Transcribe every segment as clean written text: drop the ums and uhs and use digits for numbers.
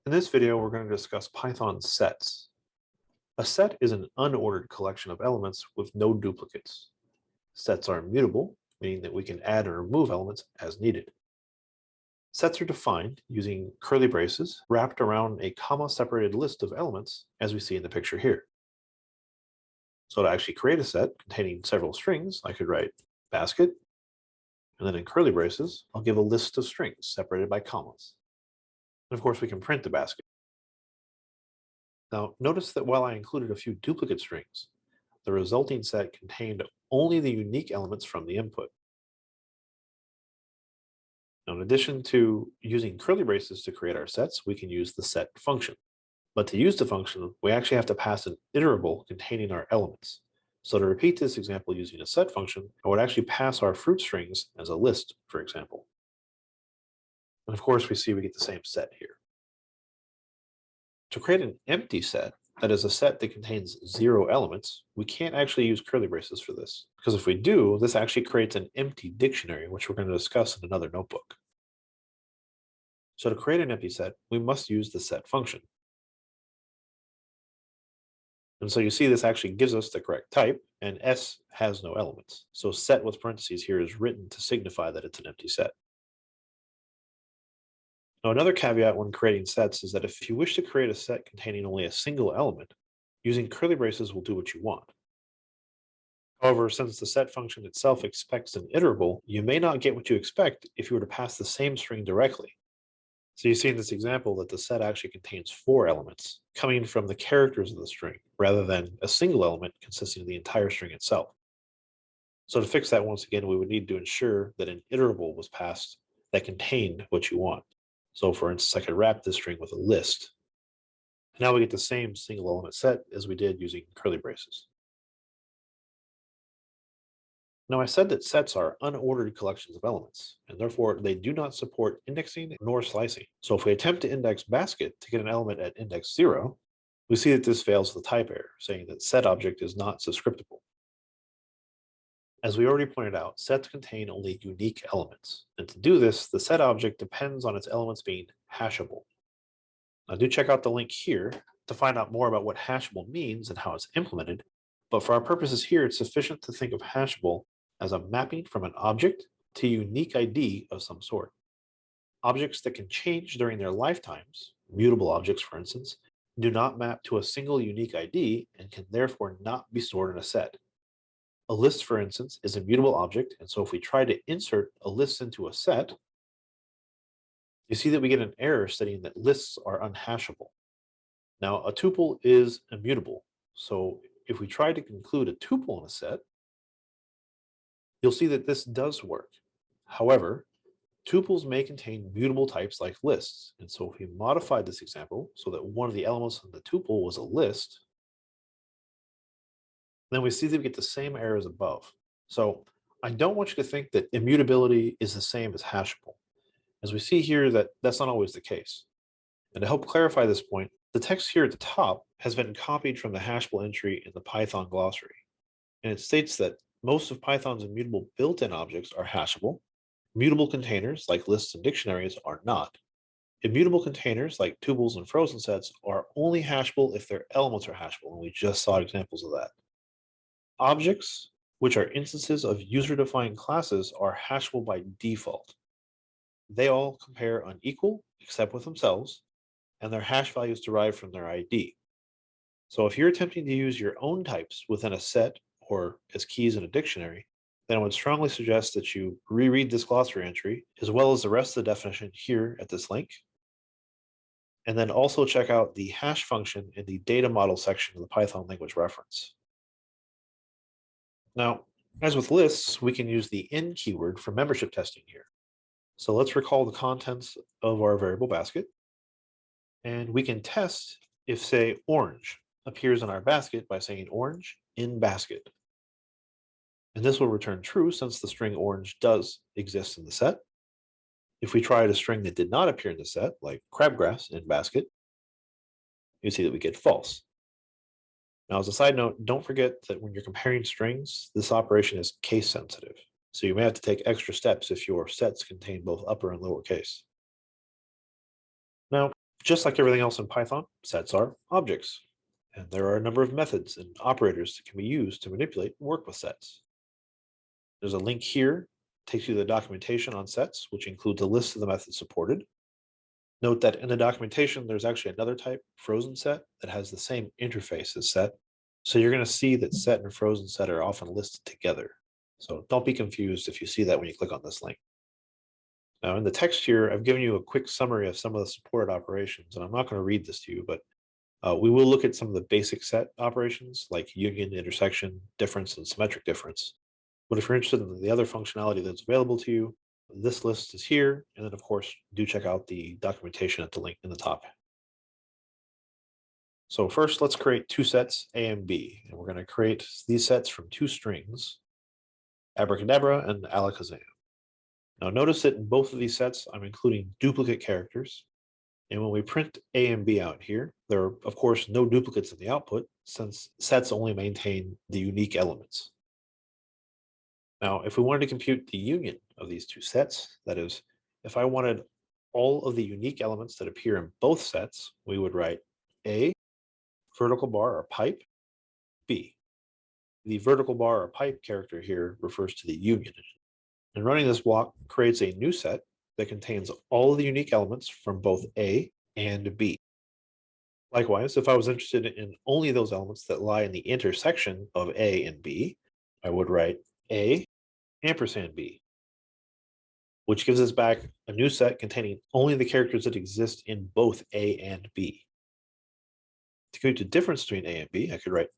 In this video, we're going to discuss Python sets. A set is an unordered collection of elements with no duplicates. Sets are immutable, meaning that we can add or remove elements as needed. Sets are defined using curly braces wrapped around a comma-separated list of elements, as we see in the picture here. So to actually create a set containing several strings, I could write basket, and then in curly braces, I'll give a list of strings separated by commas. And of course, we can print the basket. Now, notice that while I included a few duplicate strings, the resulting set contained only the unique elements from the input. Now, in addition to using curly braces to create our sets, we can use the set function. But to use the function, we actually have to pass an iterable containing our elements. So to repeat this example using a set function, I would actually pass our fruit strings as a list, for example. And of course, we get the same set here. To create an empty set, that is a set that contains 0 elements, we can't actually use curly braces for this, because if we do, this actually creates an empty dictionary, which we're going to discuss in another notebook. So to create an empty set, we must use the set function. And so you see this actually gives us the correct type, and S has no elements. So set with parentheses here is written to signify that it's an empty set. Now, another caveat when creating sets is that if you wish to create a set containing only a single element, using curly braces will do what you want. However, since the set function itself expects an iterable, you may not get what you expect if you were to pass the same string directly. So you see in this example that the set actually contains 4 elements coming from the characters of the string, rather than a single element consisting of the entire string itself. So to fix that once again, we would need to ensure that an iterable was passed that contained what you want. So for instance, I could wrap this string with a list. Now we get the same single element set as we did using curly braces. Now I said that sets are unordered collections of elements, and therefore they do not support indexing nor slicing. So if we attempt to index basket to get an element at index 0, we see that this fails the type error, saying that set object is not subscriptable. As we already pointed out, sets contain only unique elements. And to do this, the set object depends on its elements being hashable. Now do check out the link here to find out more about what hashable means and how it's implemented. But for our purposes here, it's sufficient to think of hashable as a mapping from an object to a unique ID of some sort. Objects that can change during their lifetimes, mutable objects for instance, do not map to a single unique ID and can therefore not be stored in a set. A list, for instance, is a mutable object, and so if we try to insert a list into a set, you see that we get an error stating that lists are unhashable. Now, a tuple is immutable, so if we try to include a tuple in a set, you'll see that this does work. However, tuples may contain mutable types like lists, and so if we modified this example so that one of the elements in the tuple was a list, then we see that we get the same error as above. So I don't want you to think that immutability is the same as hashable, as we see here that that's not always the case. And to help clarify this point, the text here at the top has been copied from the hashable entry in the Python glossary. And it states that most of Python's immutable built-in objects are hashable. Mutable containers, like lists and dictionaries, are not. Immutable containers, like tuples and frozen sets, are only hashable if their elements are hashable, and we just saw examples of that. Objects, which are instances of user-defined classes, are hashable by default. They all compare unequal, except with themselves, and their hash values derived from their ID. So if you're attempting to use your own types within a set or as keys in a dictionary, then I would strongly suggest that you reread this glossary entry, as well as the rest of the definition here at this link, and then also check out the hash function in the data model section of the Python language reference. Now, as with lists, we can use the in keyword for membership testing here. So let's recall the contents of our variable basket, and we can test if, say, orange appears in our basket by saying orange in basket. And this will return true since the string orange does exist in the set. If we tried a string that did not appear in the set, like crabgrass in basket, you see that we get false. Now, as a side note, don't forget that when you're comparing strings, this operation is case sensitive. So you may have to take extra steps if your sets contain both upper and lower case. Now, Just like everything else in Python, sets are objects. And there are a number of methods and operators that can be used to manipulate and work with sets. There's a link here, takes you to the documentation on sets, which includes a list of the methods supported. Note that in the documentation, there's actually another type, frozen set, that has the same interface as set. So you're going to see that set and frozen set are often listed together. So don't be confused if you see that when you click on this link. Now in the text here, I've given you a quick summary of some of the supported operations, and I'm not going to read this to you, but we will look at some of the basic set operations like union, intersection, difference, and symmetric difference. But if you're interested in the other functionality that's available to you, this list is here. And then, of course, do check out the documentation at the link in the top. So first, let's create two sets, A and B. And we're going to create these sets from two strings, abracadabra and alakazam. Now notice that in both of these sets, I'm including duplicate characters. And when we print A and B out here, there are, of course, no duplicates in the output since sets only maintain the unique elements. Now, if we wanted to compute the union of these two sets, that is, if I wanted all of the unique elements that appear in both sets, we would write A, vertical bar or pipe, B. The vertical bar or pipe character here refers to the union. And running this block creates a new set that contains all of the unique elements from both A and B. Likewise, if I was interested in only those elements that lie in the intersection of A and B, I would write A ampersand B, which gives us back a new set containing only the characters that exist in both A and B. To compute the difference between A and B, I could write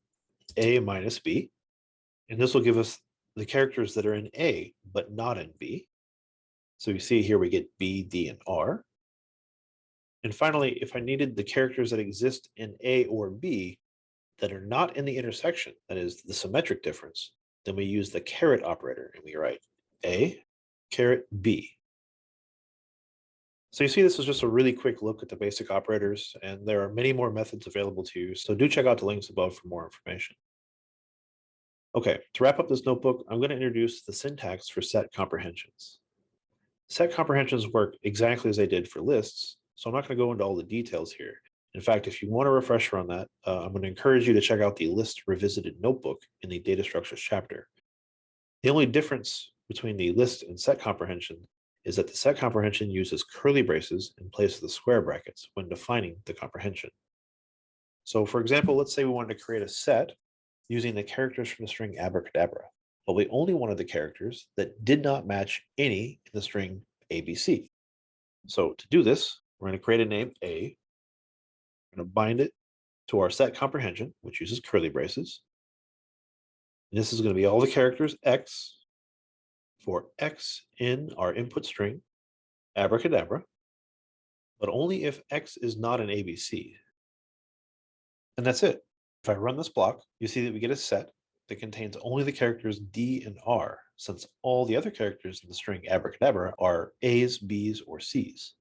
A minus B, and this will give us the characters that are in A but not in B. So you see here we get B, D, and R. And finally, if I needed the characters that exist in A or B that are not in the intersection, that is the symmetric difference, then we use the caret operator and we write A caret B. So you see this is just a really quick look at the basic operators, and there are many more methods available to you, so do check out the links above for more information. Okay, to wrap up this notebook, I'm going to introduce the syntax for set comprehensions. Set comprehensions work exactly as they did for lists, so I'm not going to go into all the details here. In fact, if you want a refresher on that, I'm going to encourage you to check out the List Revisited notebook in the Data Structures chapter. The only difference between the list and set comprehension is that the set comprehension uses curly braces in place of the square brackets when defining the comprehension. So for example, let's say we wanted to create a set using the characters from the string abracadabra, but we only wanted the characters that did not match any in the string ABC. So to do this, we're going to create a name A, we're going to bind it to our set comprehension, which uses curly braces. And this is going to be all the characters X for X in our input string, abracadabra, but only if X is not an ABC. And that's it. If I run this block, you see that we get a set that contains only the characters D and R, since all the other characters in the string abracadabra are A's, B's, or C's.